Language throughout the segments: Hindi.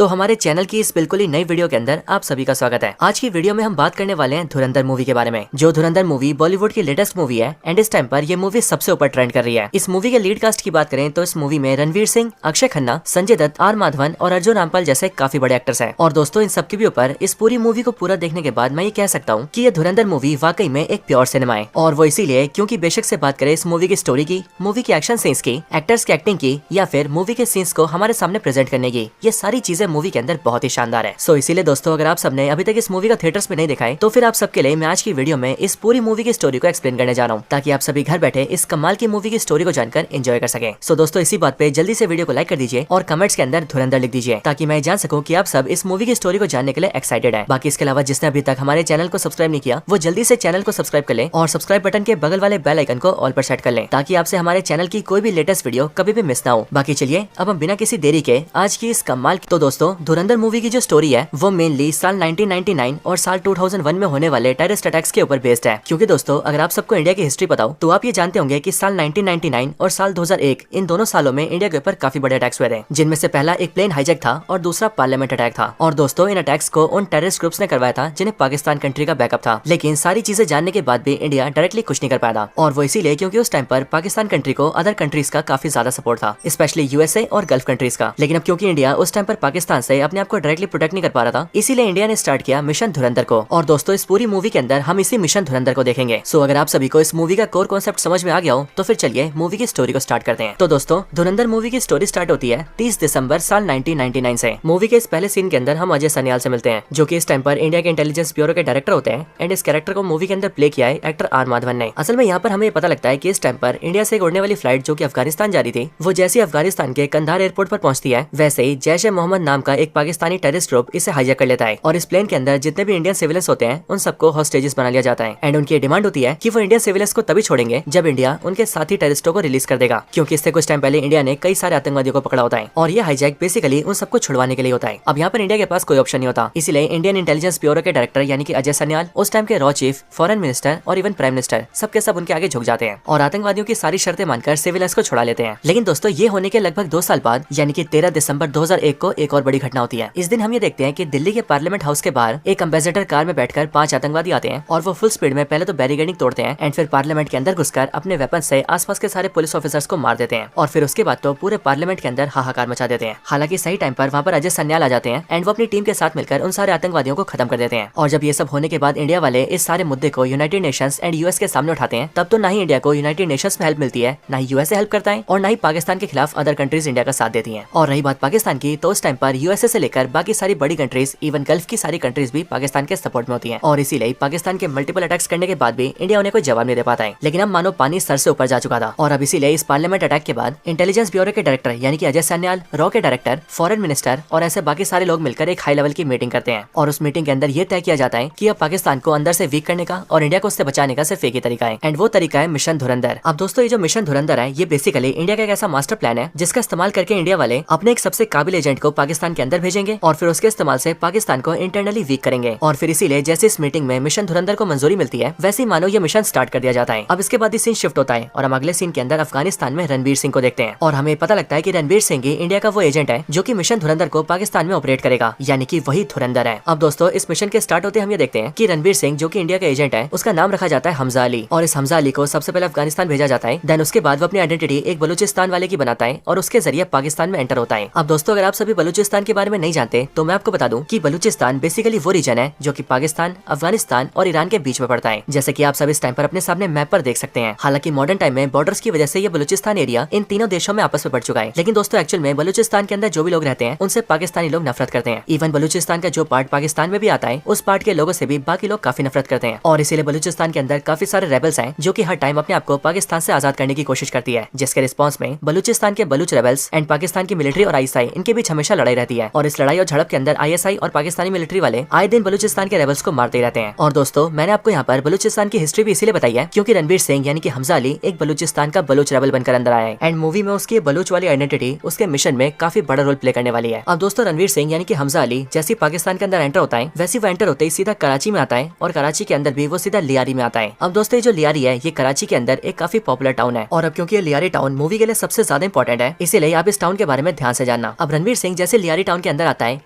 तो हमारे चैनल की इस बिल्कुल ही नई वीडियो के अंदर आप सभी का स्वागत है। आज की वीडियो में हम बात करने वाले हैं धुरंधर मूवी के बारे में। जो धुरंधर मूवी बॉलीवुड की लेटेस्ट मूवी है एंड इस टाइम पर ये मूवी सबसे ऊपर ट्रेंड कर रही है। इस मूवी के लीड कास्ट की बात करें तो इस मूवी में रणवीर सिंह, अक्षय खन्ना, संजय दत्त, आर माधवन और अर्जुन रामपाल जैसे काफी बड़े एक्टर्स हैं। और दोस्तों इन सबके भी ऊपर इस पूरी मूवी को पूरा देखने के बाद मैं ये कह सकता हूँ कि ये धुरंधर मूवी वाकई में एक प्योर सिनेमा है। और वो इसीलिए क्योंकि बेशक से बात करें इस मूवी की स्टोरी की, मूवी की एक्शन सीन्स की, एक्टर्स की एक्टिंग की या फिर मूवी के सीन्स को हमारे सामने प्रेजेंट करने की, ये सारी चीजें मूवी के अंदर बहुत ही शानदार है। सो इसीलिए दोस्तों अगर आप सबने अभी तक इस मूवी का थिएटर्स में नहीं देखा है तो फिर आप सबके लिए मैं आज की वीडियो में इस पूरी मूवी की स्टोरी को एक्सप्लेन करने जा रहा हूँ, ताकि आप सभी घर बैठे इस कमाल की मूवी की स्टोरी को जानकर एंजॉय कर सके। सो दोस्तों इसी बात पे जल्दी से वीडियो को लाइक कर दीजिए और कमेंट्स के अंदर धुरंधर लिख दीजिए, ताकि मैं जान सकूं कि आप सब इस मूवी की स्टोरी को जानने के लिए एक्साइटेड है। बाकी इसके अलावा जिसने अभी तक हमारे चैनल को सब्सक्राइब नहीं किया वो जल्दी से चैनल को सब्सक्राइब कर ले और सब्सक्राइब बटन के बगल वाले बेल आइकन को ऑल पर सेट कर ले, ताकि आपसे हमारे चैनल की कोई भी लेटेस्ट वीडियो कभी भी मिस ना हो। बाकी चलिए अब हम बिना किसी देरी के आज की इस कमाल तो दोस्तों धुरंधर मूवी की जो स्टोरी है वो मेनली साल 1999 और साल 2001 में होने वाले टेररिस्ट अटैक्स के ऊपर बेस्ड है। क्योंकि दोस्तों अगर आप सबको इंडिया की हिस्ट्री पता हो तो आप ये जानते होंगे कि साल 1999 और साल 2001 इन दोनों सालों में इंडिया के ऊपर काफी बड़े अटैक्स हुए थे, जिनमें से पहला एक प्लेन हाईजैक था और दूसरा पार्लियामेंट अटैक था। और दोस्तों इन अटैक्स को उन टेररिस्ट ग्रुप्स ने करवाया था जिन्हें पाकिस्तान कंट्री का बैकअप था। लेकिन सारी चीजें जानने के बाद भी इंडिया डायरेक्टली कुछ नहीं कर पाया था, और वो इसीलिए क्योंकि उस टाइम पर पाकिस्तान कंट्री को अदर कंट्रीज का काफी ज्यादा सपोर्ट था, स्पेशली यूएसए और गल्फ कंट्रीज का। लेकिन अब क्योंकि इंडिया उस टाइम पर पाकिस्तान से अपने आप को डायरेक्टली प्रोटेक्ट नहीं कर पा रहा था, इसीलिए इंडिया ने स्टार्ट किया मिशन धुरंधर को। और दोस्तों इस पूरी मूवी के अंदर हम इसी मिशन धुरंधर को देखेंगे। सो अगर आप सभी को इस मूवी का कोर कॉन्सेप्ट समझ में आ गया हो तो फिर चलिए मूवी की स्टोरी को स्टार्ट करते हैं। तो दोस्तों धुरंधर मूवी की स्टोरी स्टार्ट होती है 30 दिसंबर साल 1999 से। मूवी के इस पहले सीन के अंदर हम अजय सन्याल से मिलते हैं, जो कि इस टाइम पर इंडिया के इंटेलिजेंस ब्यूरो के डायरेक्टर होते हैं। एंड इस कैरेक्टर को मूवी के अंदर प्ले किया है एक्टर आर माधवन ने। असल में यहाँ पर हमें पता लगता है कि इस टाइम पर इंडिया से उड़ने वाली फ्लाइट जो कि अफगानिस्तान जा रही थी, वो जैसे अफगानिस्तान के कंधार एयरपोर्ट पर पहुंचती है वैसे ही जैश ए मोहम्मद नाम का एक पाकिस्तानी टेररिस्ट ग्रुप इसे हाईजैक कर लेता है। और इस प्लेन के अंदर जितने भी इंडियन सिविलियंस होते हैं उन सबको हॉस्टेजेस बना लिया जाता है। एंड उनकी डिमांड होती है कि वो इंडियन सिविलियंस को तभी छोड़ेंगे जब इंडिया उनके साथी टेररिस्टों को रिलीज कर देगा, क्योंकि इससे कुछ टाइम पहले इंडिया ने कई सारे आतंकवादियों को पकड़ा होता है और ये हाईजैक बेसिकली उन सबको छुड़वाने के लिए होता है। अब यहाँ पर इंडिया के पास कोई ऑप्शन नहीं होता, इसीलिए इंडियन इंटेलिजेंस ब्यूरो के डायरेक्टर यानी कि अजय सन्याल, उस टाइम के रॉ चीफ, फॉरेन मिनिस्टर और इवन प्राइम मिनिस्टर सबके सब उनके आगे झुक जाते हैं और आतंकवादियों की सारी शर्तें मानकर सिविलियंस को छुड़ा लेते हैं। लेकिन दोस्तों ये होने के लगभग 2 साल बाद यानी कि 13 दिसंबर 2001 को एक और बड़ी घटना होती है। इस दिन हम ये देखते हैं कि दिल्ली के पार्लियामेंट हाउस के बाहर एक एम्बेसडर कार में बैठकर 5 आतंकवादी आते हैं और वो फुल स्पीड में पहले तो बैरिकेडिंग तोड़ते हैं एंड फिर पार्लियामेंट के अंदर घुसकर अपने वेपन से आसपास के सारे पुलिस ऑफिसर्स को मार देते हैं। और फिर उसके बाद तो पूरे पार्लियामेंट के अंदर हाहाकार मचा देते हैं। हालांकि सही टाइम पर वहाँ पर अजय सन्याल आ जाते हैं एंड वो अपनी टीम के साथ मिलकर उन सारे आतंकवादियों को खत्म कर देते हैं। और जब ये सब होने के बाद इंडिया वाले इस सारे मुद्दे को यूनाइटेड नेशंस एंड यूएस के सामने उठाते हैं, तब तो ना ही इंडिया को यूनाइटेड नेशंस में हेल्प मिलती है, ना ही यूएसए हेल्प करता है और ना ही पाकिस्तान के खिलाफ अदर कंट्रीज इंडिया का साथ देती हैं। और रही बात पाकिस्तान की, तो उस टाइम पर यूएसए से लेकर बाकी सारी बड़ी कंट्रीज इवन गल्फ की सारी कंट्रीज भी पाकिस्तान के सपोर्ट में होती हैं। और इसीलिए पाकिस्तान के मल्टीपल अटैक्स करने के बाद भी इंडिया उन्हें कोई जवाब नहीं दे पाता है। लेकिन अब मानो पानी सर से ऊपर जा चुका था और अब इसीलिए इस पार्लियामेंट अटैक के बाद इंटेलिजेंस ब्यूरो के डायरेक्टर यानी कि अजय सन्याल, रॉ के डायरेक्टर, फॉरेन मिनिस्टर और ऐसे बाकी सारे लोग मिलकर एक हाई लेवल की मीटिंग करते हैं। और उस मीटिंग के अंदर ये तय किया जाता है कि अब पाकिस्तान को अंदर से वीक करने का और इंडिया को उससे बचाने का सिर्फ एक ही तरीका है, एंड वो तरीका है मिशन धुरंधर। अब दोस्तों ये जो मिशन धुरंधर है ये बेसिकली इंडिया का एक ऐसा मास्टर प्लान है जिसका इस्तेमाल करके इंडिया वाले अपने एक सबसे काबिल एजेंट को पाकिस्तान के अंदर भेजेंगे और फिर उसके इस्तेमाल से पाकिस्तान को इंटरनली वीक करेंगे। और फिर इसीलिए जैसे इस मीटिंग में मिशन धुरंधर को मंजूरी मिलती है वैसे ही मानो ये मिशन स्टार्ट कर दिया जाता है। अब इसके बाद सीन शिफ्ट होता है और हम अगले सीन के अंदर अफगानिस्तान में रणवीर सिंह को देखते हैं और हमें पता लगता है कि रणवीर सिंह ही इंडिया का वो एजेंट है जो कि मिशन धुरंधर को पाकिस्तान में ऑपरेट करेगा, यानी कि वही धुरंधर है। अब दोस्तों इस मिशन के स्टार्ट होते हम ये देखते हैं कि रणवीर सिंह जो कि इंडिया का एजेंट है उसका नाम रखा जाता है हमजा अली, और इस हमजा अली को सबसे पहले अफगानिस्तान भेजा जाता है। देन उसके बाद वो अपनी आइडेंटिटी एक बलूचिस्तान वाले की बनाता है और उसके जरिए पाकिस्तान में एंटर होता है। अब दोस्तों अगर आप सभी बलूचिस्तान के बारे में नहीं जानते तो मैं आपको बता दूं कि बलूचिस्तान बेसिकली वो रीजन है जो कि पाकिस्तान, अफगानिस्तान और ईरान के बीच में पड़ता है, जैसे कि आप सब इस टाइम पर अपने सामने मैप पर देख सकते हैं। हालांकि मॉडर्न टाइम में बॉर्डर्स की वजह से ये बलूचिस्तान एरिया इन तीनों देशों में आपस में बढ़ चुका है। लेकिन दोस्तों एक्चुअल में बलूचिस्तान के अंदर जो भी लोग रहते हैं उनसे पाकिस्तानी लोग नफरत करते हैं। इवन बलूचिस्तान का जो पार्ट पाकिस्तान में भी आता है उस पार्ट के लोगों से भी बाकी लोग काफी नफरत करते हैं। और इसीलिए बलूचिस्तान के अंदर काफी सारे रेबल्स हैं जो कि हर टाइम अपने आप को पाकिस्तान से आजाद करने की कोशिश करती है, जिसके रिस्पॉन्स में बलूचिस्तान के बलूच रेबल्स एंड पाकिस्तान की मिलिट्री और आईएसआई इनके बीच हमेशा लड़ाई रहती है। और इस लड़ाई और झड़प के अंदर आईएसआई और पाकिस्तानी मिलिट्री वाले आए दिन बलूचिस्तान के रेबल्स को मारते रहते हैं। और दोस्तों मैंने आपको यहाँ पर बलूचिस्तान की हिस्ट्री भी इसीलिए बताई है क्योंकि रणवीर सिंह यानी कि हमजा अली एक बलूचिस्तान का बलूच रेबल बनकर अंदर आया है एंड मूवी में उसकी बलूच वाली आइडेंटिटी उसके मिशन में काफी बड़ा रोल प्ले करने वाली है। अब दोस्तों रणवीर सिंह यानी कि हमजा अली जैसे पाकिस्तान के अंदर एंटर होता है वैसे वो एंटर होते ही सीधा कराची में आता है और कराची के अंदर भी वो सीधा लियारी में आता है। अब दोस्तों ये जो लियारी है ये कराची के अंदर एक काफी पॉपुलर टाउन है और अब क्योंकि ये लियारी टाउन मूवी के लिए सबसे ज्यादा इंपॉर्टेंट है इसीलिए आप इस टाउन के बारे में ध्यान से जानना। अब रणवीर सिंह जैसे लियारी टाउन के अंदर आता है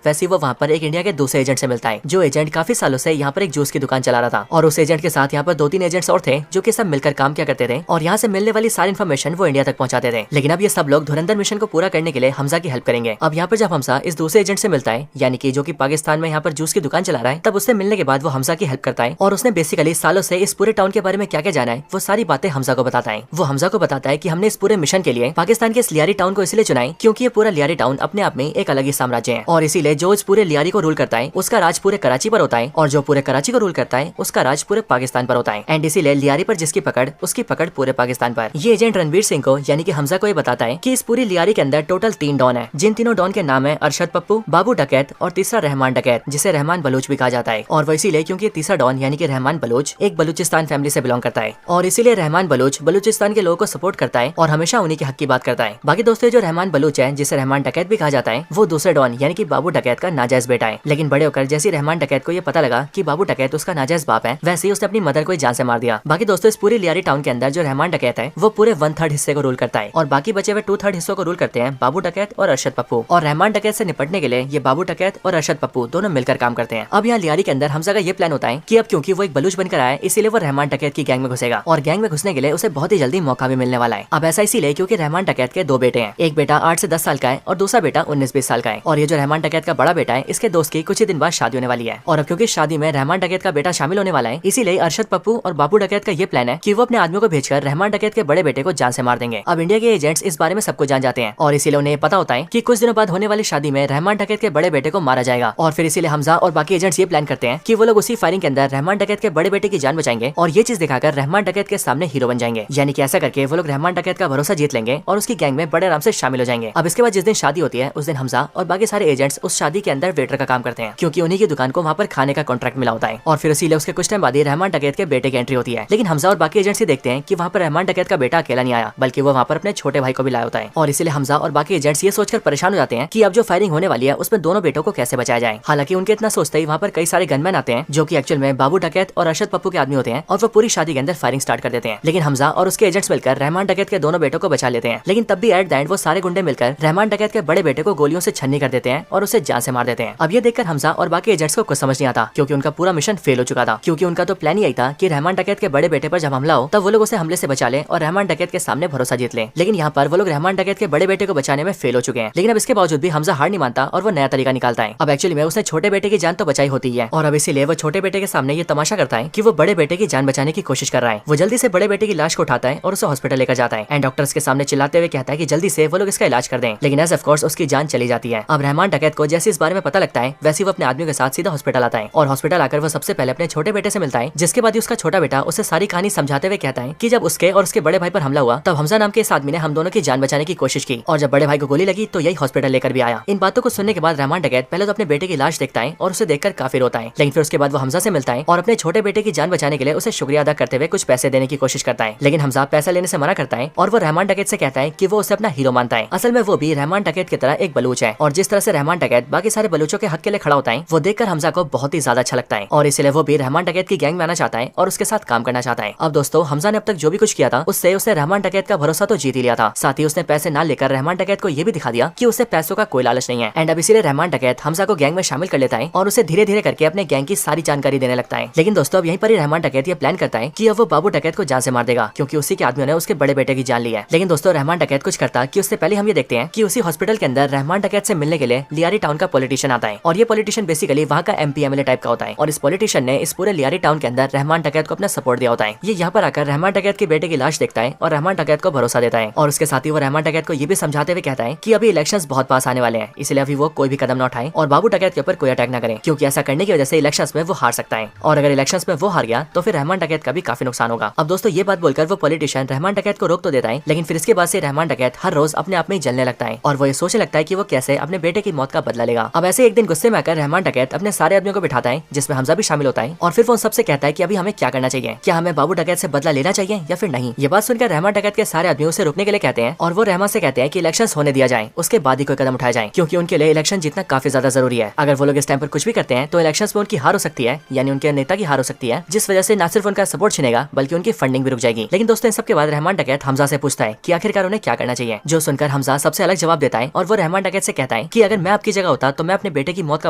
वैसे वो वहाँ पर एक इंडिया के दूसरे एजेंट से मिलता है, जो एजेंट काफी सालों से यहाँ पर एक जूस की दुकान चला रहा था। और उस एजेंट के साथ यहाँ पर 2-3 एजेंट्स और थे जो कि सब मिलकर काम किया करते थे और यहाँ से मिलने वाली सारी इन्फॉर्मेशन वो इंडिया तक पहुंचाते थे। लेकिन अब ये सब लोग धुरंधर मिशन को पूरा करने के लिए हमजा की हेल्प करेंगे। अब यहाँ पर जब हमजा इस दूसरे एजेंट से मिलता है, यानी कि जो कि पाकिस्तान में यहाँ पर जूस की दुकान चला रहा है, तब उससे मिलने के बाद वो हमजा की हेल्प करता है और उसने बेसिकली सालों से इस पूरे टाउन के बारे में क्या क्या जाना है वो सारी बातें हमजा को बताता है। वो हमजा को बताता है कि हमने इस पूरे मिशन के लिए पाकिस्तान के इस लियारी टाउन को इसलिए चुना है क्योंकि ये पूरा लियारी टाउन अपने आप में एक अलग ही साम्राज्य है और इसीलिए जो इस पूरे लियारी को रूल करता है उसका राज पूरे कराची पर होता है और जो पूरे कराची को रूल करता है उसका राज पूरे पाकिस्तान पर होता है। एंड इसीलिए लियारी पर जिसकी पकड़ उसकी पकड़ पूरे पाकिस्तान पर। ये एजेंट रणवीर सिंह को यानी कि हमजा को ये बताता है कि इस पूरी लियारी के अंदर टोटल 3 डॉन है, जिन तीनों डॉन के नाम है अरशद पप्पू, बाबू डकैत और तीसरा रहमान डकैत, जिसे रहमान बलूच भी कहा जाता है। और वो इसीलिए क्योंकि तीसरा डॉन यानी कि रहमान बलूच एक बलूचिस्तान फैमिली से बिलोंग करता है और इसीलिए रहमान बलूच बलूचिस्तान के लोगों को सपोर्ट करता है और हमेशा उन्हीं के हक की बात करता है। बाकी दोस्तों जो रहमान बलूच है जिसे रहमान डकैत भी कहा जाता है, वो दूसरे डॉन यानी कि बाबू डकैत का नाजायज बेटा है। लेकिन बड़े होकर जैसे रहमान डकैत को ये पता लगा कि बाबू डकैत उसका नाजायज बाप है, वैसे ही उसने अपनी मदर को जान से मार दिया। बाकी दोस्तों इस पूरी लियारी टाउन के अंदर जो रहमान डकैत है वो पूरे 1/3 हिस्से को रूल करता है और बाकी बचे हुए 2/3 हिस्सों को रूल करते हैं बाबू डकैत और अरशद पप्पू। और रहमान डकैत से निपटने के लिए ये बाबू डकैत और अरशद पप्पू दोनों मिलकर काम करते हैं। अब यहाँ लियारी के अंदर हमजा का ये प्लान होता है कि अब क्योंकि वो एक बलूच बनकर आया है इसीलिए वो रहमान डकैत की गैंग में घुसेगा और गैंग में घुसने के लिए उसे बहुत ही जल्दी मौका भी मिलने वाला है। अब ऐसा इसीलिए क्योंकि रहमान डकैत के 2 बेटे हैं, एक बेटा 8 से 10 साल का है और दूसरा बेटा 19-20 साल का है। और ये जो रहमान डकैत का बड़ा बेटा है इसके दोस्त की कुछ ही दिन बाद शादी होने वाली है और अब क्योंकि शादी में रहमान डकैत का बेटा शामिल होने वाला है इसीलिए अरशद पप्पू और बाबू डकैत का ये प्लान है कि वो अपने आदमियों को भेजकर रहमान डकैत के बड़े बेटे को जान से मार देंगे। अब इंडिया के एजेंट्स इस बारे में सबको जान जाते हैं और इसीलिए उन्हें पता होता है कि कुछ दिनों बाद होने वाली शादी में रहमान डकैत के बड़े बेटे को मारा जाएगा और फिर इसीलिए हमजा और बाकी एजेंट्स ये प्लान करते हैं कि वो लोग उसी फायरिंग के अंदर रहमान डकैत के बड़े बेटे की जान बचाएंगे और ये चीज दिखाकर रहमान डकैत के सामने हीरो बन जाएंगे। यानी कि ऐसा करके वो लोग रहमान डकैत का भरोसा जीत लेंगे और उसकी गैंग में बड़े आराम से शामिल हो जाएंगे। अब इसके बाद जिस दिन शादी होती है उस दिन हमजा और बाकी सारे एजेंट्स उस शादी के अंदर वेटर का काम करते हैं क्योंकि उन्हीं की दुकान को वहाँ पर खाने का कॉन्ट्रैक्ट मिला होता है। और फिर इसीलिए उसके कुछ टाइम बाद ही रहमान डकैत के बेटे की एंट्री होती है। लेकिन हमजा और बाकी एजेंट्स ही देखते हैं कि वहाँ पर रहमान डकैत का बेटा अकेला नहीं आया बल्कि वो वहाँ पर अपने छोटे भाई को भी लाया होता है और इसीलिए हमजा और बाकी एजेंट्स ये सोचकर परेशान हो जाते हैं कि अब जो फायरिंग होने वाली है उसमें दोनों बेटों को कैसे बचाया जाए। हालांकि उनके इतना सोचते ही वहाँ पर कई सारे गनमैन आते हैं जो कि एक्चुअल में बाबू डकैत और अरशद पप्पू के आदमी होते हैं और वो पूरी शादी के अंदर फायरिंग स्टार्ट कर देते हैं। लेकिन हमजा और उसके एजेंट्स मिलकर रहमान डकैत के दोनों बेटों को बचा लेते हैं। लेकिन तब भी एट द एंड वो सारे गुंडे मिलकर रहमान डकैत के बड़े बेटे को गोलियों से छन्नी कर देते हैं और उसे जान से मार देते हैं। अब ये देखकर हमजा और बाकी एजेंट्स को कुछ समझ नहीं आता क्योंकि उनका पूरा मिशन फेल हो चुका था क्योंकि उनका तो प्लान ही था कि रहमान डकैत के बड़े बेटे पर जब हमला हो तब वो लोग उसे हमले से बचा ले और रहमान डकैत के सामने भरोसा जीत ले। लेकिन यहाँ पर वो लोग रहमान डकैत के बड़े बेटे को बचाने में फेल हो चुके हैं। लेकिन अब इसके बावजूद भी हमजा हार नहीं मानता और वो नया तरीका निकालता है। अब एक्चुअली में उसने छोटे बेटे की जान तो बचाई होती है और अब इसीलिए वो छोटे बेटे के सामने ये तमाशा करता है कि वो बड़े बेटे की जान बचाने की कोशिश कर रहा है। वो जल्दी से बड़े बेटे की लाश को उठाता है और उसे हॉस्पिटल लेकर जाता है एंड डॉक्टर्स के सामने चिल्लाते हुए कहता है कि जल्दी से वो लोग इसका इलाज कर दें। लेकिन एज ऑफ कोर्स उसकी जान चली जाती है। अब रहमान डकैत को जैसे इस बारे में पता लगता है वैसे वो अपने आदमियों के साथ सीधा हॉस्पिटल आता है और हॉस्पिटल आकर वो सबसे पहले अपने छोटे बेटे से मिलता है, जिसके बाद उसका छोटा बेटा उसे सारी कहानी समझाते हुए कहता है कि जब उसके और उसके बड़े भाई पर हमला हुआ तब हमजा नाम के इस आदमी ने हम दोनों की जान बचाने की कोशिश की और जब बड़े भाई को गोली लगी तो यही हॉस्पिटल लेकर भी आया। इन बातों को सुनने के बाद रहमान डकैत पहले तो अपने बेटे की लाश देखता है और उसे देखकर काफी रोता है। लेकिन फिर उसके बाद वो हमजा से मिलता है और अपने छोटे बेटे की जान बचाने के लिए उसे शुक्रिया अदा करते हुए कुछ पैसे देने की कोशिश करता है। लेकिन हमजा पैसा लेने से मना करता है और वो रहमान डकैत से कहता है कि वो उसे अपना हीरो मानता है। असल में वो भी रहमान डकैत की तरह एक बलूच है और जिस तरह से रहमान डकैत बाकी सारे बलूचों के हक के लिए खड़ा होता है वो देखकर हमजा को बहुत ही ज्यादा अच्छा लगता है और इसलिए वो भी रहमान डकैत की गैंग में आना चाहता है और उसके साथ काम करना चाहता है। अब दोस्तों हमजा ने अब तक जो भी कुछ किया था उससे उसने रहमान डकैत का भरोसा तो जीत ही लिया था, साथ ही उसने पैसे ना लेकर रहमान डकैत को ये भी दिखा दिया कि उसे पैसों का कोई लालच नहीं है। एंड अब इसीलिए रहमान डकैत हमजा को गैंग में शामिल कर लेता है और उसे धीरे धीरे करके अपने गैंग की सारी जानकारी देने लगता है। लेकिन दोस्तों अब यहीं पर ही रहमान डकैत ये प्लान करता है कि अब वो बाबू डकैत को जान से मार देगा क्योंकि उसी के आदमियों ने उसके बड़े बेटे की जान ली है। लेकिन दोस्तों रहमान डकैत कुछ करता कि उससे पहले हम ये देखते हैं कि उसी हॉस्पिटल के अंदर रहमान डकैत से मिलने के लिए लियारी टाउन का पॉलिटिशियन आता है और ये पॉलिटिशियन बेसिकली वहाँ का MP MLA टाइप का होता है और इस पॉलिटिशियन ने इस पूरे लियारी टाउन के अंदर रहमान डकैत को अपना सपोर्ट दिया होता है। ये यहाँ पर आकर रहमान डकैत के बेटे की लाश देखता है और रहमान डकैत को भरोसा देता है और उसके साथ ही वो रहमान डकैत को ये भी समझाते हुए कहता है कि अभी इलेक्शंस बहुत पास आने वाले हैं, इसलिए अभी वो कोई भी कदम न उठाए और बाबू डकैत के ऊपर कोई अटैक न करें क्योंकि ऐसा करने की वजह से इलेक्शंस में वो हार सकता है और अगर इलेक्शंस में वो हार गया तो फिर रहमान डकैत का भी काफी नुकसान होगा। अब दोस्तों ये बात बोलकर वो पॉलिटिशियन रहमान डकैत को रोक तो देता है, लेकिन फिर इसके बाद से रहमान डकैत हर रोज अपने आप में जलने लगता है और वो ये सोचने लगता है कि वो कैसे अपने बेटे की मौत का बदला लेगा। अब ऐसे एक दिन गुस्से में आकर रहमान डकैत अपने सारे आदमियों को बिठाता है जिसमें हमजा भी शामिल होता है और फिर वो उन सबसे कहता है कि अभी हमें क्या करना चाहिए, क्या हमें बाबू डकैत से बदला लेना चाहिए या फिर नहीं। ये बात सुनकर रहमान डकैत के सारे आदमियों से रुकने के लिए कहते हैं और वो रहमान से कहते हैं कि इलेक्शन होने दिया जाए, उसके बाद ही कोई कदम उठाया जाए क्योंकि उनके लिए इलेक्शन जीतना काफी ज्यादा जरूरी है। अगर वो लोग इस टाइम पर कुछ भी करते हैं तो इलेक्शन में उनकी हार हो सकती है, यानी उनके नेता की हार हो सकती है, जिस वजह से न सिर्फ उनका सपोर्ट छिनेगा बल्कि उनकी फंडिंग भी रुक जाएगी। लेकिन दोस्तों इन सबके बाद रहमान डकैत हमजा से पूछता है कि आखिरकार उन्हें क्या करना चाहिए, जो सुनकर हमजा सबसे अलग जवाब देता है और वो रहमान डकैत से कहता कहता है कि अगर मैं आपकी जगह होता तो मैं अपने बेटे की मौत का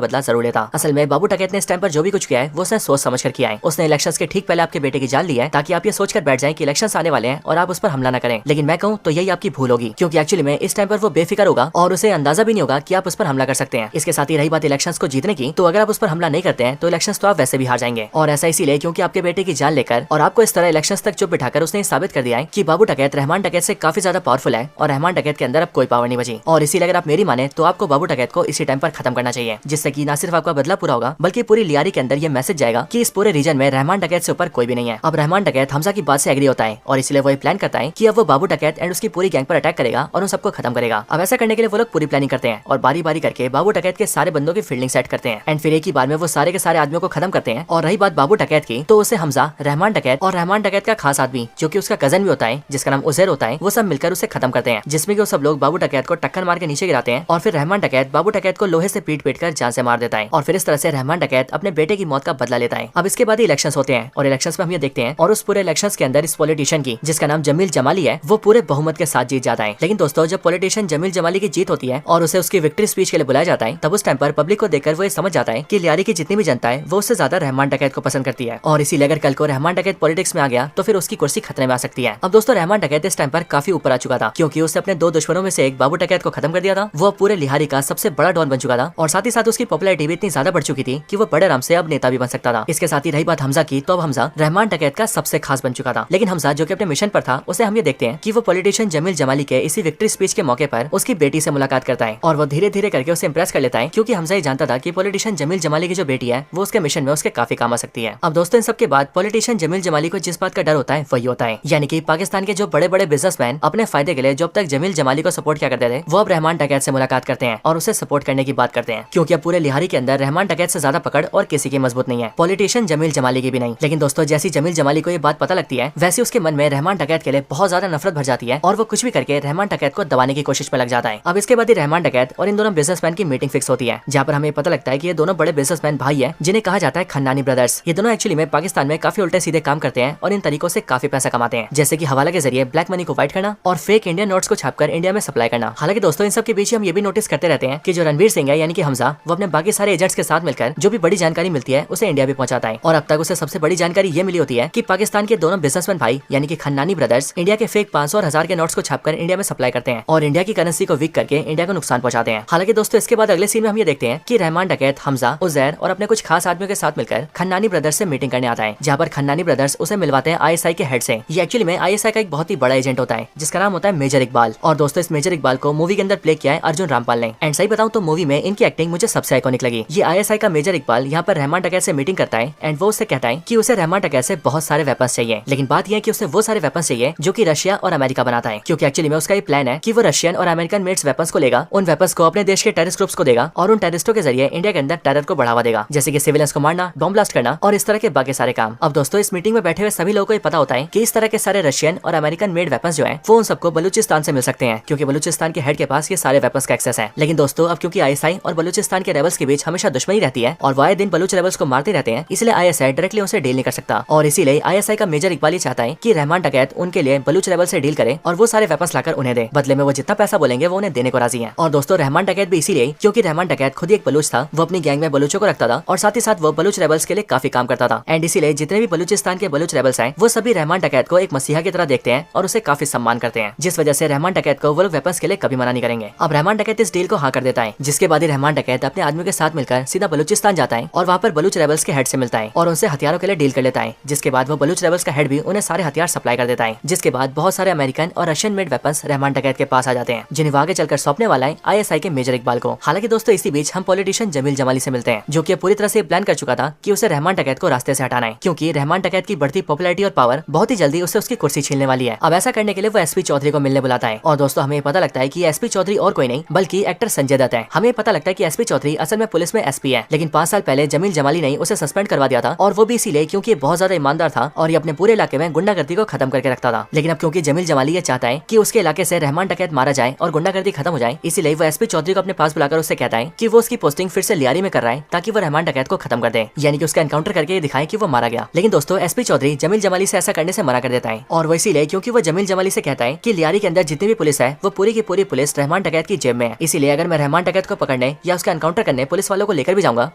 बदला जरूर लेता। असल में बाबू डकैत ने इस टाइम पर जो भी कुछ किया है वो उसने सोच समझ कर किया है। उसने इलेक्शंस के ठीक पहले आपके बेटे की जान लिया है ताकि आप ये सोचकर बैठ जाएं कि इलेक्शंस आने वाले हैं और आप उस पर हमला न करें। लेकिन मैं कहूं तो यही आपकी भूल होगी, क्योंकि एक्चुअली में इस टाइम पर वो बेफिक्र होगा और उसे अंदाजा भी नहीं होगा कि आप उस पर हमला कर सकते हैं। इसके साथ ही रही बात इलेक्शंस को जीतने की, तो अगर आप उस पर हमला नहीं करते हैं तो इलेक्शंस तो आप वैसे भी हार जाएंगे। और ऐसा इसीलिए क्योंकि आपके बेटे की जान लेकर और आपको इस तरह इलेक्शंस तक चुप बिठाकर उसने साबित कर दिया है कि बाबू डकैत रहमान डकैत से काफी ज्यादा पावरफुल है और रहमान डकैत के अंदर अब कोई पावर नहीं बची। और इसीलिए अगर आप मेरी माने तो आपको बाबू डकैत को इसी टाइम पर खत्म करना चाहिए, जिससे कि न सिर्फ आपका बदला पूरा होगा बल्कि पूरी लियारी के अंदर ये मैसेज जाएगा कि इस पूरे रीजन में रहमान डकैत से ऊपर कोई भी नहीं है। अब रहमान डकैत हमजा की बात से एग्री होता है और इसलिए वो प्लान करता है कि अब वो बाबू डकैत एंड उसकी पूरी गैंग पर अटैक करेगा और उन सबको खत्म करेगा। अब ऐसा करने के लिए वो लोग पूरी प्लानिंग करते हैं और बारी बारी करके बाबू डकैत के सारे बंदों की फील्डिंग सेट करते हैं एंड फिर एक ही बार में वो सारे के सारे आदमियों को खत्म करते हैं। और रही बात बाबू डकैत की, तो उसे हमजा, रहमान डकैत और रहमान डकैत का खास आदमी जो कि उसका कजन भी होता है जिसका नाम उजैर होता है, वो सब मिलकर उसे खत्म करते हैं, जिसमें कि वो सब लोग बाबू डकैत को टक्कर मार के नीचे गिराते हैं और फिर रहमान डकैत बाबू डकैत को लोहे से पीट पीट कर जान से मार देता है। और फिर इस तरह से रहमान डकैत अपने बेटे की मौत का बदला लेता है। अब इसके बाद इलेक्शंस होते हैं और इलेक्शंस में हम ये देखते हैं और उस पूरे इलेक्शंस के अंदर इस पॉलिटिशियन की, जिसका नाम जमील जमाली है, वो पूरे बहुमत के साथ जीत जाता है। लेकिन दोस्तों, जब पॉलिटिशियन जमील जमाली की जीत होती है और उसे उसकी विक्ट्री स्पीच के लिए बुलाया जाता है, तब उस टाइम पर पब्लिक को देखकर वो ये समझ जाता है कि लियारी की जितनी भी जनता है वो उससे ज्यादा रहमान डकैत को पसंद करती है और इसीलिए अगर कल को रहमान डकैत पॉलिटिक्स में आ गया तो फिर उसकी कुर्सी खतरे में आ सकती है। अब दोस्तों, रहमान डकैत इस टाइम पर काफी ऊपर आ चुका था, क्योंकि उसने अपने दो दुश्मनों में से एक बाबू डकैत को खत्म कर दिया था। वो पूरे लिहारी का सबसे बड़ा डॉन बन चुका था और साथ ही साथ उसकी पॉपुलैरिटी भी इतनी ज्यादा बढ़ चुकी थी कि वो बड़े आराम से अब नेता भी बन सकता था। इसके साथ ही रही बात हमजा की, तो अब हमजा रहमान डकैत का सबसे खास बन चुका था। लेकिन हमजा जो कि अपने मिशन पर था, उसे हम ये देखते हैं कि वो पॉलिटिशियन जमील जमाली के इसी विक्ट्री स्पीच के मौके पर उसकी बेटी से मुलाकात करता है और वो धीरे धीरे करके उसे इंप्रेस कर लेता है, क्योंकि हमजा ये जानता था कि पॉलिटिशियन जमील जमाली की जो बेटी है वो उसके मिशन में उसके काफी काम आ सकती है। अब दोस्तों, इन सबके बाद पॉलिटिशियन जमील जमाली को जिस बात का डर होता है वही होता है, यानी कि पाकिस्तान के जो बड़े बड़े बिजनेसमैन अपने फायदे के लिए जो अब तक जमील जमाली को सपोर्ट किया करते थे, वो अब रहमान डकैत से मुलाकात करते हैं और उसे सपोर्ट करने की बात करते हैं, क्योंकि अब पूरे लिहारी के अंदर रहमान डकैत से ज्यादा पकड़ और किसी की मजबूत नहीं है, पॉलिटिशियन जमील जमाली की भी नहीं। लेकिन दोस्तों, जैसी जमील जमाली को ये बात पता लगती है, वैसे उसके मन में रहमान डकैत के लिए बहुत ज्यादा नफरत भर जाती है और वो कुछ भी करके रहमान डकैत को दबाने की कोशिश में लग जाता है। अब इसके बाद ही रहमान डकैत और इन दोनों बिजनेसमैन की मीटिंग फिक्स होती है, जहाँ पर हमें पता लगता है कि ये दोनों बड़े बिजनेसमैन भाई है जिन्हें कहा जाता है खन्नानी ब्रदर्स। ये दोनों एक्चुअली में पाकिस्तान में काफी उल्टे सीधे काम करते हैं और इन तरीकों से काफी पैसा कमाते हैं, जैसे कि हवाला के जरिए ब्लैक मनी को व्हाइट करना और फेक इंडियन नोट्स को छापकर इंडिया में सप्लाई करना। हालांकि दोस्तों, इन सब के पीछे हम ये भी नोटिस करते रहते हैं कि जो रणवीर सिंह है यानी कि हमजा, वो अपने बाकी सारे एजेंट्स के साथ मिलकर जो भी बड़ी जानकारी मिलती है उसे इंडिया भी पहुंचाता है। और अब तक उसे सबसे बड़ी जानकारी ये मिली होती है कि पाकिस्तान के दोनों बिजनेसमैन भाई यानी कि खन्नानी ब्रदर्स इंडिया के फेक 500 और 1000 के नोट्स को छापकर इंडिया में सप्लाई करते हैं और इंडिया की करेंसी को वीक करके इंडिया को नुकसान पहुंचाते हैं। हालांकि दोस्तों, इसके बाद अगले सीन में हम ये देखते हैं कि रहमान डकैत हमजा, उजैर और अपने कुछ खास आदमियों के साथ मिलकर खन्नानी ब्रदर्स से मीटिंग करने आता है, जहाँ पर खन्नानी ब्रदर्स उसे मिलवाते हैं ISI के हेड से। ये एक्चुअली में ISI का एक बहुत ही बड़ा एजेंट होता है जिसका नाम होता है मेजर इकबाल। और दोस्तों, इस मेजर इकबाल को मूवी के अंदर प्ले किया है अर्जुन रामपाल ने। एंड सही बताऊं तो मूवी में इनकी एक्टिंग मुझे सबसे आइकॉनिक लगी। ये ISI का मेजर इकबाल यहाँ पर रहमान डकैत से मीटिंग करता है एंड वो उससे कहता है कि उसे रहमान डकैत से बहुत सारे वेपन्स चाहिए, लेकिन बात यह है कि उसे वो सारे वेपन्स चाहिए जो कि रशिया और अमेरिका बनाता है, क्योंकि एक्चुअली में उसका ये प्लान है कि वो रशियन और अमेरिकन मेड्स वेपन्स को लेगा, उन वेपन्स को अपने देश के टेररिस्ट ग्रुप्स को देगा और उन टेररिस्टों के जरिए इंडिया के अंदर टेरर को बढ़ावा देगा, जैसे कि सिविलियंस को मारना, बॉम्ब ब्लास्ट करना और इस तरह के बाकी सारे काम। अब दोस्तों, इस मीटिंग में बैठे हुए सभी लोगों को ये पता होता है कि इस तरह के सारे रशियन और अमेरिकन मेड वेपन्स जो है वो उन सबको बलूचिस्तान से मिल सकते हैं, क्योंकि बलूचिस्तान के हेड के पास ये सारे वेपन्स का एक्सेस है। लेकिन दोस्तों, अब क्योंकि ISI और बलूचिस्तान के रेबल्स के बीच हमेशा दुश्मनी रहती है और वो आए दिन बलूच रेबल्स को मारते रहते हैं, इसलिए ISI डायरेक्टली उनसे डील नहीं कर सकता और इसीलिए ISI का मेजर इकबाल चाहता है कि रहमान डकैत उनके लिए बलूच रेबल से डील करे और वो सारे वेपन्स लाकर उन्हें दे, बदले में वो जितना पैसा बोलेंगे वो उन्हें देने को राजी है। और दोस्तों, रहमान डकैत भी इसीलिए क्योंकि रहमान डकैत खुद ही एक बलूच था, वो अपनी गैंग में बलूचों को रखता था और साथ ही साथ वो बलूच रेबल्स के लिए काफी काम करता था एंड इसीलिए जितने भी बलूचिस्तान के बलूच रेबल्स हैं वो सभी रहमान डकैत को एक मसीहा की तरह देखते हैं और उसे काफी सम्मान करते हैं, जिस वजह से रहमान डकैत को वो लोग वेपन्स के लिए कभी मना नहीं करेंगे। अब रहमान डकैत इस डील को हाँ कर देता है, जिसके बाद ही रहमान डकैत अपने आदमियों के साथ मिलकर सीधा बलूचिस्तान जाता है और वहाँ पर बलूच रेबल्स के हेड से मिलता है और उनसे हथियारों के लिए डील कर लेता है, जिसके बाद वो बलूच रेबल्स का हेड भी उन्हें सारे हथियार सप्लाई कर देता है, जिसके बाद बहुत सारे अमेरिकन और रशियन मेड वेपन्स रहमान डकैत के पास आ जाते हैं, जिन्हें आगे चलकर सौंपने वाला है ISI के मेजर इकबाल को। हालांकि दोस्तों, इसी बीच हम पॉलिटिशियन जमील जमाली से मिलते हैं, जो कि पूरी तरह से प्लान कर चुका था कि उसे रहमान डकैत को रास्ते से हटाना है, क्योंकि रहमान डकैत की बढ़ती पॉपुलैरिटी और पावर बहुत ही जल्दी उसे उसकी कुर्सी छीनने वाली है। अब ऐसा करने के लिए वो SP चौधरी को मिलने बुलाता है और दोस्तों, हमें पता लगता है कि SP चौधरी और कोई नहीं बल्कि एक्टर संजय दत्त है। हमें पता लगता है कि SP चौधरी असल में पुलिस में SP है, लेकिन 5 साल पहले जमील जमाली ने उसे सस्पेंड करवा दिया था और वो भी इसीलिए क्योंकि ये बहुत ज्यादा ईमानदार था और ये अपने पूरे इलाके में गुंडागर्दी को खत्म करके रखता था। लेकिन अब क्योंकि जमील जमाली ये चाहता है कि उसके इलाके से रहमान डकैत मारा जाए और गुंडागर्दी खत्म हो जाए, इसीलिए वो SP चौधरी को अपने पास बुलाकर उससे कहता है कि वो उसकी पोस्टिंग फिर से लियारी में कर रहा है ताकि वो रहमान डकैत को खत्म कर दे, यानी कि उसका एनकाउंटर करके दिखाए कि वो मारा गया। लेकिन दोस्तों, SP चौधरी जमील जमाली से ऐसा करने से मना कर देता है और वो इसीलिए क्योंकि वो जमील जमाली से कहता है कि लियारी के अंदर जितनी भी पुलिस है वो पूरी की पूरी पुलिस रहमान डकैत की जेब में है, इसीलिए अगर मैं रहमान डकैत को पकड़ने या उसका एनकाउंटर करने पुलिस वालों को लेकर भी जाऊंगा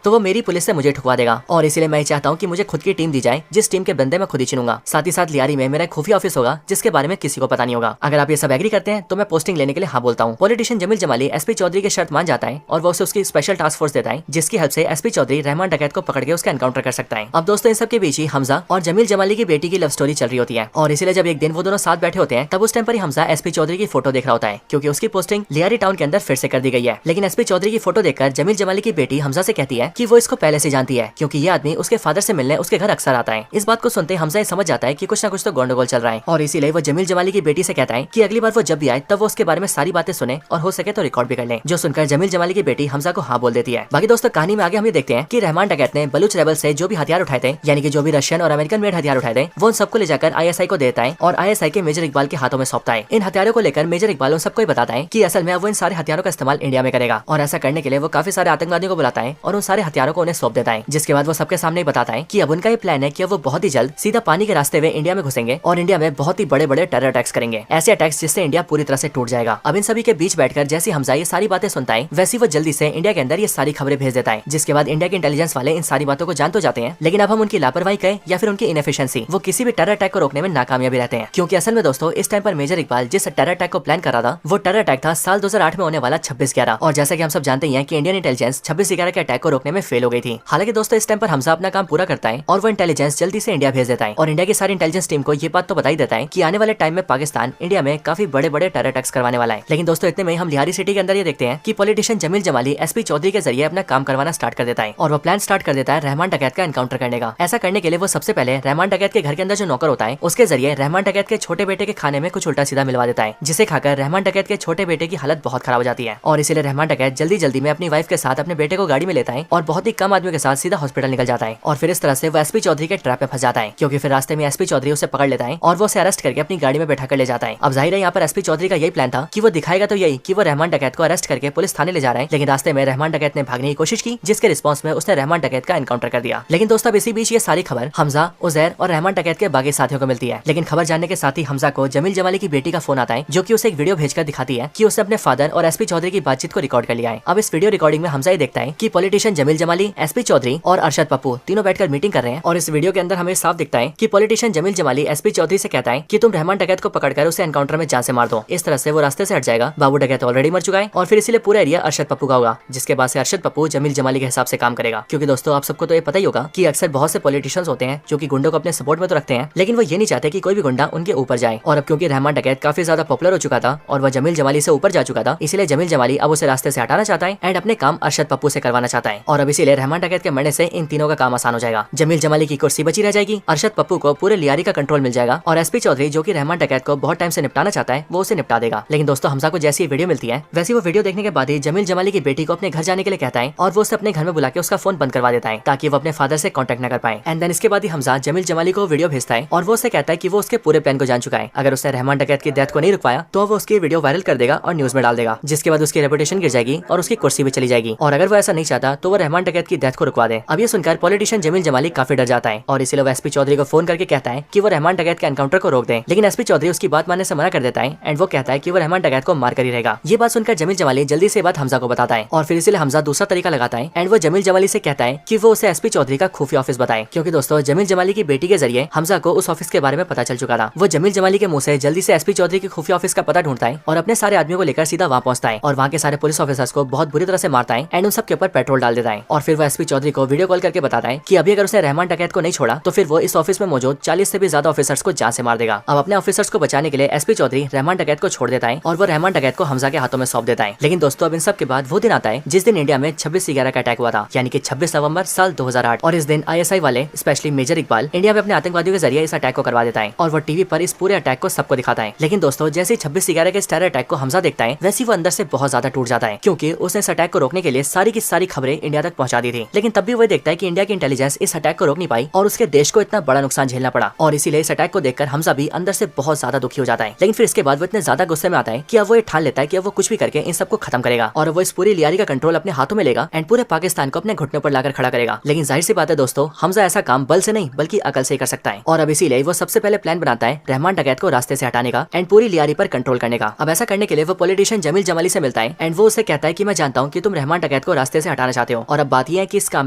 तो वो मेरी पुलिस से मुझे ठुकवा देगा। और इसीलिए मैं चाहता हूँ कि मुझे खुद की टीम दी जाए, जिस टीम के बंदे मैं खुद ही चुनूंगा। साथ ही साथ लियारी में मेरा खुफिया ऑफिस होगा जिसके बारे में किसी को पता नहीं होगा। अगर आप ये सब एग्री करते हैं तो मैं पोस्टिंग लेने के लिए हाँ बोलता हूँ। पॉलिटिशियन जमील जमाली एसपी चौधरी की शर्त मान जाता है और वो उसे उसकी स्पेशल टास्क फोर्स देता है, जिसकी हेल्प से एसपी चौधरी रहमान डकैत को पकड़ के उसका एनकाउंटर कर सकता है। अब दोस्तों इन सब के बीच ही हमजा और जमील जमाली की बेटी की लव स्टोरी चल रही होती है और इसीलिए जब एक दिन वो दोनों साथ बैठे होते हैं तब उस टाइम पर ही हमजा एसपी चौधरी की फोटो देख रहा होता है, क्योंकि उसकी पोस्टिंग लियारी टाउन के अंदर फिर से कर दी गई है। लेकिन एसपी चौधरी की फोटो देखकर जमील जमाली की बेटी हमजा से कहती है कि वो इसको पहले से जानती है, क्योंकि ये आदमी उसके फादर से मिलने उसके घर अक्सर आता है। इस बात को सुनते हमजा ये समझ जाता है कि कुछ ना कुछ तो गंडगोल चल रहा है और इसीलिए वो जमील जमाली की बेटी से कहता है कि अगली बार वो जब भी आए तब वो उसके बारे में सारी बातें सुने और हो सके तो रिकॉर्ड भी कर ले। जो सुनकर जमील जमाली की बेटी हमजा को हाँ बोल देती है। बाकी दोस्तों कहानी में आगे हम ये देखते हैं कि रहमान डकैत ने बलूच रेबल से जो भी हथियार उठाए थे, यानी कि जो भी रशियन और अमेरिकन मेड हथियार उठाए थे, वो उन सबको ले जाकर आईएसआई को देता है और आईएसआई के मेजर इकबाल के हाथों में सौंपता है। इन हथियारों को लेकर मेजर इकबाल उन सबको बताता है कि असल में वो इन सारे हथियारों का इस्तेमाल इंडिया में करेगा और ऐसा करने के लिए वो काफी सारे आतंकवादियों को बुलाता है और उन सारे हथियारों को उन्हें सौंप देता है। जिसके बाद वो सबके सामने बताता है कि अब उनका ये प्लान है कि वो बहुत ही जल्द सीधा पानी के रास्ते हुए इंडिया में घुसेंगे और इंडिया में बहुत ही बड़े बड़े टेरर अटैक्स करेंगे, ऐसे अटैक्स जिससे इंडिया पूरी तरह से टूट जाएगा। अब इन सभी के बीच बैठकर जैसे हमजा ये सारी बातें सुनता है वैसी वो जल्दी से इंडिया के अंदर ये सारी खबरें भेज देता है। जिसके बाद इंडिया के इंटेलिजेंस वाले इन सारी बातों को जान तो जाते हैं, लेकिन अब हम उनकी लापरवाही कहें या फिर उनकी इनएफिशिएंसी, वो किसी भी टेरर अटैक को रोकने में नाकामयाबी रहते हैं। क्योंकि असल में दोस्तों इस टाइम पर मेजर इकबाल जिस टेरर अटैक को प्लान कर रहा था वो टेरर अटैक था साल 2008 में होने वाला 26/11। और जैसा कि हम सब जानते हैं कि इंडियन इंटेलिजेंस 26/11 के अटैक को रोकने में फेल हो गई थी। हालांकि दोस्तों इस टाइम पर हमजा अपना काम पूरा करता है और वो इंटेलिजेंस जल्दी से इंडिया भेज देता है और इंडिया की सारी इंटेलिजेंस टीम को ये बात तो बता ही देता है कि आने वाले टाइम में पाकिस्तान इंडिया में काफी बड़े बड़े टेरर अटैक्स करवाने वाला है। लेकिन दोस्तों इतने में हम लिहारी सिटी के अंदर ये देखते हैं कि पॉलिटिशियन जमील जमाली एसपी चौधरी के जरिए अपना काम करवाना स्टार्ट कर देता है और वो प्लान स्टार्ट कर देता है रहमान डकैत का एनकाउंटर करने का। ऐसा करने के लिए वो सबसे पहले रहमान डकैत के घर के अंदर जो नौकर होता है उसके जरिए रहमान डकैत के छोटे बेटे के खाने में कुछ उल्टा सीधा मिलवा देता है, जिसे खाकर रहमान डकैत के छोटे बेटे की हालत बहुत खराब हो जाती है और इसीलिए रहमान डकैत जल्दी जल्दी में अपनी वाइफ के साथ अपने बेटे को गाड़ी में लेता है और बहुत ही कम आदमियों के साथ सीधा हॉस्पिटल निकल जाता है। और फिर इस तरह से वो एसपी चौधरी के ट्रैप में फंस जाता है, क्योंकि फिर रास्ते में एसपी चौधरी उसे पकड़ लेता है और वो उसे अरेस्ट करके अपनी गाड़ी में बैठा कर ले जाता है। अब जाहिर है यहाँ पर एसपी चौधरी का यही प्लान था कि वो दिखाएगा तो यही कि वो रहमान डकैत को अरेस्ट करके पुलिस थाने ले जा रहा है, लेकिन रास्ते में रहमान डकैत ने भागने की कोशिश की, जिसके रिस्पॉन्स में उसने रहमान डकैत का एनकाउंटर कर दिया। लेकिन दोस्तों इसी बीच ये सारी खबर हमजा, उजैर और रहमान डकैत के बाकी साथियों को मिलती है। लेकिन खबर जानने के साथ ही हमजा को जमील जमाली की बेटी का फोन आता है, जो कि उसे एक वीडियो भेजकर दिखाती है कि उसने अपने फादर और एसपी चौधरी की बातचीत को रिकॉर्ड कर लिया है। अब इस वीडियो रिकॉर्डिंग में हमजा ये देखता है कि पॉलिटिशियन जमील जमाली, एसपी चौधरी और अरशद पप्पू तीनों बैठकर मीटिंग कर रहे हैं और इस वीडियो के अंदर हमें साफ दिखता है कि पॉलिटिशियन जमील जमाली एसपी चौधरी से कहता है कि तुम रहमान डकैत को पकड़कर उसे एनकाउंटर में जान से मार दो। इस तरह से वो रास्ते से हट जाएगा। बाबू डकैत ऑलरेडी मर चुका है और फिर इसीलिए पूरा एरिया अरशद पप्पू का होगा, जिसके बाद से अरशद पप्पू जमील जमाली के हिसाब से काम करेगा। क्योंकि दोस्तों आप सबको तो ये पता ही होगा कि अक्सर बहुत से पॉलिटिशियंस होते हैं जो कि गुंडों को अपने सपोर्ट में तो रखते हैं, लेकिन वो ये नहीं चाहते कि कोई भी गुंडा उनके ऊपर जाए। और अब क्योंकि रहमान डकैत काफी ज्यादा पॉपुलर हो चुका था और वह जमील जमाली से ऊपर जा चुका था, इसलिए जमील जमाली अब उसे रास्ते से हटाना चाहता है एंड अपने काम अरशद पप्पू से करवाना चाहता है। और अब इसीलिए रहमान डकैत के मरने से इन तीनों का काम आसान हो जाएगा। जमील जमाली की कुर्सी बची रह जाएगी, अरशद पप्पू को पूरे लियारी का कंट्रोल मिल जाएगा और एसपी चौधरी जो कि रहमान डकैत को बहुत टाइम से निपटाना चाहता है वो उसे निपटा देगा। लेकिन दोस्तों हमजा को जैसी वीडियो मिलती है वैसी वो वीडियो देखने के बाद ही जमील जमाली की बेटी को अपने घर जाने के लिए कहता है और वो उसे अपने घर में बुला के उसका फोन बंद करवा देता है ताकि वो अपने फादर से कांटेक्ट न कर पाए। एंड देन इसके बाद ही हमजा जमील जमाली को वीडियो भेजता है और वो उसे कहता है कि वो उसके पूरे प्लान को जान चुका है। अगर उसने रहमान डकैत की डेथ को नहीं रुकवाया तो वो उसकी वीडियो वायरल कर देगा और न्यूज में डाल देगा, जिसके बाद उसकी रेपुटेशन गिर जाएगी और उसकी कुर्सी भी चली जाएगी। और अगर वो ऐसा नहीं चाहता तो वो रहमान डकैत की डेथ को रुकवा दे। अब ये सुनकर पॉलिटिशियन जमील जमाली काफी डर जाता है और इसलिए वो एसपी चौधरी को फोन करके कहता है कि वो रहमान डकैत के एनकाउंटर को रोक दे। लेकिन एसपी चौधरी उसकी बात मानने से मना कर देता है एंड वो कहता है कि वो रहमान डकैत को मार कर ही रहेगा। ये बात सुनकर जमील जमाली जल्दी से बात हमजा को बताता है और फिर इसलिए हमजा दूसरा तरीका लगाता है एंड वो जमील जमाली से कहता है कि वो उसे एसपी चौधरी का खुफिया ऑफिस बताए। क्योंकि दोस्तों जमील जमाली की बेटी के जरिए हमजा को उस ऑफिस के बारे में पता चल चुका था। वो जमील जमाली के मुंह से जल्दी से एसपी चौधरी के खुफिया ऑफिस का पता ढूंढता है और अपने सारे आदमियों को लेकर सीधा वहाँ पहुंचता है और वहाँ के सारे पुलिस ऑफिसर्स को बहुत बुरी तरह से मारता है एंड उन सब के ऊपर पेट्रोल डाल देता है। और फिर वो एसपी चौधरी को वीडियो कॉल करके बताता है कि अभी अगर उसने रहमान डकैत को नहीं छोड़ा तो फिर वो इस ऑफिस में मौजूद 40 से भी ज्यादा ऑफिसर्स को जान से मार देगा। अब अपने ऑफिसर्स को बचाने के लिए एसपी चौधरी रहमान डकैत को छोड़ देता है और वो रहमान डकैत को हमजा के हाथों में सौंप देता है। लेकिन दोस्तों अब इन सब के बाद वो दिन आता है जिस दिन इंडिया में 26/11 का अटैक हुआ था, यानी कि 26 नवंबर साल 2008। और इस दिन आईएसआई वाले स्पेशली मेजर इकबाल इंडिया में अपने आतंकवादियों के जरिए इस अटैक को करवा देता है और वो टीवी पर इस पूरे अटैक को सबको दिखाता है। लेकिन दोस्तों जैसे 26/11 के इस टेरर अटैक को हमजा देखता है वैसे वो अंदर से बहुत ज्यादा टूट जाता है, क्योंकि उसने इस अटैक को रोकने के लिए सारी की सारी खबरें इंडिया तक पहुंचा दी थी। लेकिन तब भी वो देखता है कि इंडिया की इंटेलिजेंस इस अटैक को रोक नहीं पाई और उसके देश को इतना बड़ा नुकसान झेलना पड़ा। और इसीलिए इस अटैक को देखकर हमजा भी अंदर से बहुत ज्यादा दुखी हो जाता है। लेकिन फिर इसके बाद वो इतने ज्यादा गुस्से में आता है कि अब वो ये ठान लेता है कि अब वो कुछ भी करके इन सबको खत्म करेगा और वो इस पूरी लियारी का कंट्रोल अपने हाथों में लेगा एंड पूरे पाकिस्तान को अपने घुटनों पर लाकर खड़ा करेगा। लेकिन जाहिर सी बात है दोस्तों हमजा ऐसा काम बल से नहीं बल्कि अकल से ही कर सकता है और अब इसीलिए वो सबसे पहले प्लान बनाता है रहमान डकैत को रास्ते से हटाने का एंड पूरी लियारी पर कंट्रोल करने का। अब ऐसा करने के लिए वो पॉलिटिशियन जमील जमाली से उससे मिलता है एंड वो उसे कहता है कि मैं जानता हूँ कि तुम रहमान डकैत को रास्ते से हटाना चाहते हो और अब बात यह है कि इस काम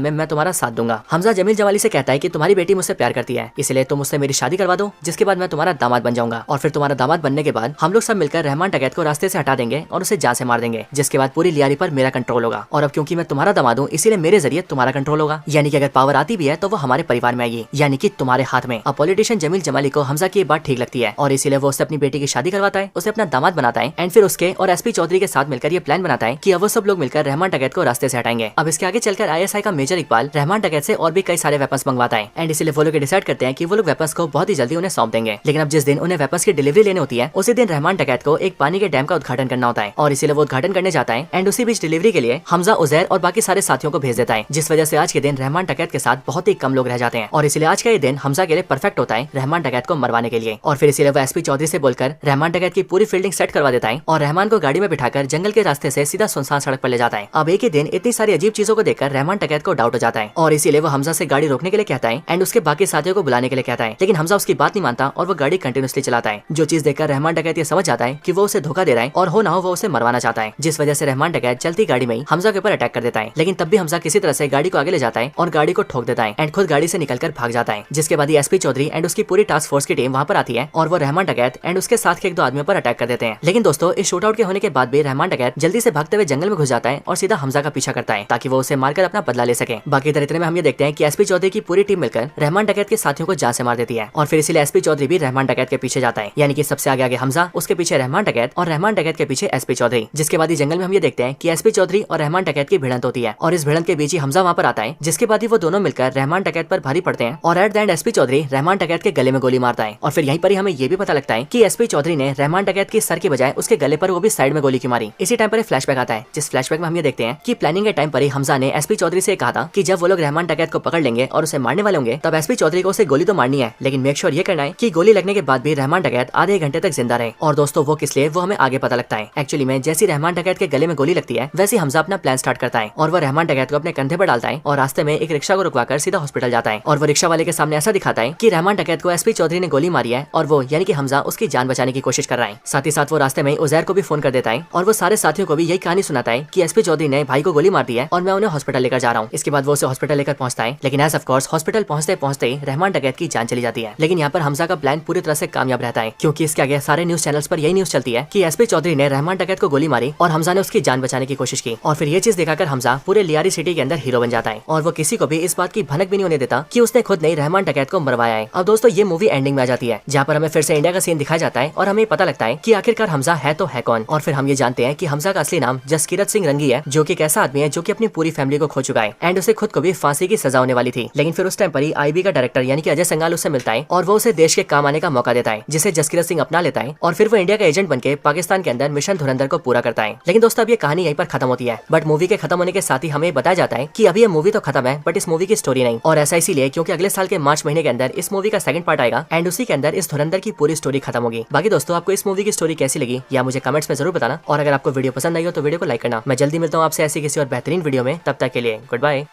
में मैं तुम्हारा साथ दूंगा। हमजा जमील जमाली से कहता है कि तुम्हारी बेटी मुझसे प्यार करती है, इसलिए तुम उससे मेरी शादी करवा दो, जिसके बाद मैं तुम्हारा दामाद बन जाऊंगा और फिर तुम्हारा दामाद बनने के बाद हम लोग सब मिलकर रहमान डकैत को रास्ते से हटा देंगे और उसे जान से मार देंगे, जिसके बाद पूरी लियारी पर मेरा कंट्रोल होगा। और अब क्योंकि मैं तुम्हारा दामाद हूँ इसीलिए मेरे जरिए तुम्हारा कंट्रोल होगा, यानी कि अगर पावर आती भी है तो वो हमारे परिवार में आएगी, यानी कि तुम्हारे हाथ में। अब पॉलिटिशियन जमील जमाली को हमजा की बात ठीक लगती है और इसीलिए वो उससे अपनी बेटी की शादी करवाता है, उसे अपना दामाद बनाता है एंड फिर उसके और एसपी चौधरी के साथ मिलकर ये प्लान बनाता है कि अब वो सब लोग मिलकर रहमान डकैत को रास्ते से हटाएंगे। अब इसके आगे चलकर आईएसआई का मेजर इकबाल रहमान डकैत से और भी कई सारे वेपन्स मंगवाता है एंड इसीलिए वो लोग डिसाइड करते हैं कि वो लोग वेपन्स को बहुत ही जल्दी उन्हें सौंप देंगे। लेकिन अब जिस दिन उन्हें वेपन्स की डिलीवरी लेनी होती है उसी दिन रहमान डकैत को एक पानी के डैम का उद्घाटन करना होता है और इसीलिए वो उद्घाटन करने जाता है एंड उसी बीच डिलीवरी के लिए हमजा, उजैर और बाकी सारे साथियों को भेज देता है, जिस वजह से आज के दिन रहमान डकैत के साथ बहुत ही कम लोग रह जाते हैं और इसीलिए आज का ये दिन हमजा के लिए परफेक्ट होता है रहमान डकैत को मरवाने के लिए। और फिर इसीलिए वो एसपी चौधरी से बोलकर रहमान डकैत की पूरी फील्डिंग सेट करवा देता है और रहमान को गाड़ी में बिठाकर जंगल के रास्ते से सीधा सुनसान सड़क पर ले जाता है। अब एक ही दिन इतनी सारी अजीब चीजों को देखकर रहमान डकैत को डाउट हो जाता है और इसीलिए वो हमजा से गाड़ी रोकने के लिए कहता है एंड उसके बाकी साथियों को बुलाने के लिए कहता है, लेकिन हमजा उसकी बात नहीं मानता और वो गाड़ी कंटिन्यूसली चलाता है। जो चीज देखकर रहमान डकैत ये समझ जाता है कि वो उसे धोखा दे रहा है और हो ना हो वो उसे मरवाना चाहता है, जिस वजह से रहमान डकैत चलती गाड़ी में ही हमजा के ऊपर अटैक कर देता है। लेकिन तब भी हमजा किसी तरह से गाड़ी को आगे ले जाता है और गाड़ी को ठोक देता है एंड खुद गाड़ी से निकलकर भाग जाता है, जिसके बाद एसपी चौधरी एंड उसकी पूरी टास्क फोर्स की टीम वहाँ पर आती है और वो रहमान डकैत एंड उसके साथ के एक दो आदमियों पर अटैक कर देते हैं। लेकिन दोस्तों इस शूट आउट के होने के बाद भी रहमान डकैत जल्दी से भागते हुए जंगल में घुस जाता है और सीधा हमजा का पीछा करता है ताकि वो उसे मारकर अपना बदला ले सके। बाकी इधर इतने में हम ये देखते हैं कि एसपी चौधरी की पूरी टीम मिलकर रहमान डकैत के साथियों को जान से मार देती है और फिर इसीलिए एसपी चौधरी भी रहमान डकैत के पीछे जाता है, यानी कि सबसे आगे आगे हमजा, उसके पीछे रहमान डकैत और रहमान डकैत के पीछे एसपी चौधरी। जिसके बाद जंगल में हम ये देखते हैं कि एसपी चौधरी और रहमान डकैत की भिड़ंत होती है और इस भिड़ंत के बीच ही हमजा वहाँ पर आता है, जिसके बाद ही वो दोनों मिलकर रहमान डकैत पर भारी पड़ते हैं और at the end SP Chaudhary Rehman डकैत के गले में गोली मारता है। और फिर यहीं पर ही हमें ये भी पता लगता है कि एसपी चौधरी ने रहमान डकैत की सर की बजाय उसके गले पर वो भी साइड में गोली की मारी। इसी टाइम पर फ्लैशबैक आता है, जिस फ्लैशबैक में हम ये देखते हैं कि प्लानिंग के टाइम पर ही हमजा ने एसपी चौधरी से कहा था कि जब वो लोग रहमान डकैत को पकड़ लेंगे और उसे मारने वाले होंगे तब एसपी चौधरी को उसे गोली तो मारनी है, लेकिन मेक श्योर ये करना है कि गोली लगने के बाद भी रहमान डकैत आधे घंटे तक जिंदा रहे। और दोस्तों वो किस लिए वो हमें आगे पता लगता है। एक्चुअली में जैसी रहमान डकैत के गले में गोली लगती है वैसे हमजा अपना प्लान स्टार्ट करता है और वो रहमान डकैत को अपने कंधे पर डालता है और रास्ते में एक रिक्शा को रुकवाकर सीधा हॉस्पिटल जाता है और वो रिक्शा वाले के सामने ऐसा दिखाता है कि रहमान डकैत को एसपी चौधरी ने गोली मारी है और वो यानी कि हमजा उसकी जान बचाने की कोशिश कर रहा है। साथ ही साथ वो रास्ते में उजैर को भी फोन कर देता है और वो सारे साथियों को भी यही कहानी सुनाता है कि एसपी चौधरी ने भाई को गोली मार दी है और मैं उन्हें हॉस्पिटल लेकर जा रहा हूँ। इसके बाद वो उसे हॉस्पिटल लेकर पहुंचता है, लेकिन एज ऑफ कोर्स हॉस्पिटल पहुंचते पहुंचते ही रहमान डकैत की जान चली जाती है। लेकिन यहाँ पर हमजा का प्लान पूरी तरह से कामयाब रहता है, क्योंकि इसके आगे सारे न्यूज चैनल्स पर यही न्यूज चलती है कि एसपी चौधरी ने रहमान डकैत को गोली मारी और हमजा ने उसकी जान बचाने की कोशिश की। और फिर ये चीज दिखाकर हमजा पूरे लियारी सिटी के अंदर हीरो बन जाता है और वो किसी को भी इस बात की भनक भी नहीं होने देता कि उसने खुद नहीं रहमान डकैत को मरवाया है। अब दोस्तों ये मूवी एंडिंग में आ जाती है, जहाँ पर हमें फिर से इंडिया का सीन दिखाया जाता है और हमें पता लगता है कि आखिरकार हमजा है तो है कौन। और फिर हम ये जानते हैं कि हमजा का असली नाम जसकीरत सिंह रंगी है, जो कि एक ऐसा आदमी है जो कि अपनी पूरी फैमिली को खो चुका है एंड उसे खुद को भी फांसी की सजा होने वाली थी। लेकिन फिर उस टाइम पर ही आईबी का डायरेक्टर यानी कि अजय संगाल उससे मिलता है और वो उसे देश के काम आने का मौका देता है, जिसे जसकीरत सिंह अपना लेता है और फिर वो इंडिया का एजेंट बनके पाकिस्तान के अंदर मिशन धुरंधर को पूरा करता है। लेकिन दोस्तों अब ये कहानी यहीं पर खत्म होती है, बट मूवी के खत्म होने के साथ ही हमें बताया जाता है कि अभी ये मूवी तो खत्म है बट इस मूवी की स्टोरी नहीं। और ऐसा इसीलिए क्योंकि अगले साल के मार्च महीने के अंदर इस मूवी का सेकंड पार्ट आएगा एंड उसी के अंदर इस धुरंधर की पूरी स्टोरी खत्म होगी। बाकी दोस्तों आपको इस मूवी की स्टोरी कैसी लगी या मुझे कमेंट्स में जरूर बताना और अगर आपको वीडियो पसंद आई हो तो वीडियो को लाइक करना। मैं जल्दी मिलता हूँ आपसे ऐसी किसी और बेहतरीन वीडियो में, तब तक के लिए गुड बाय।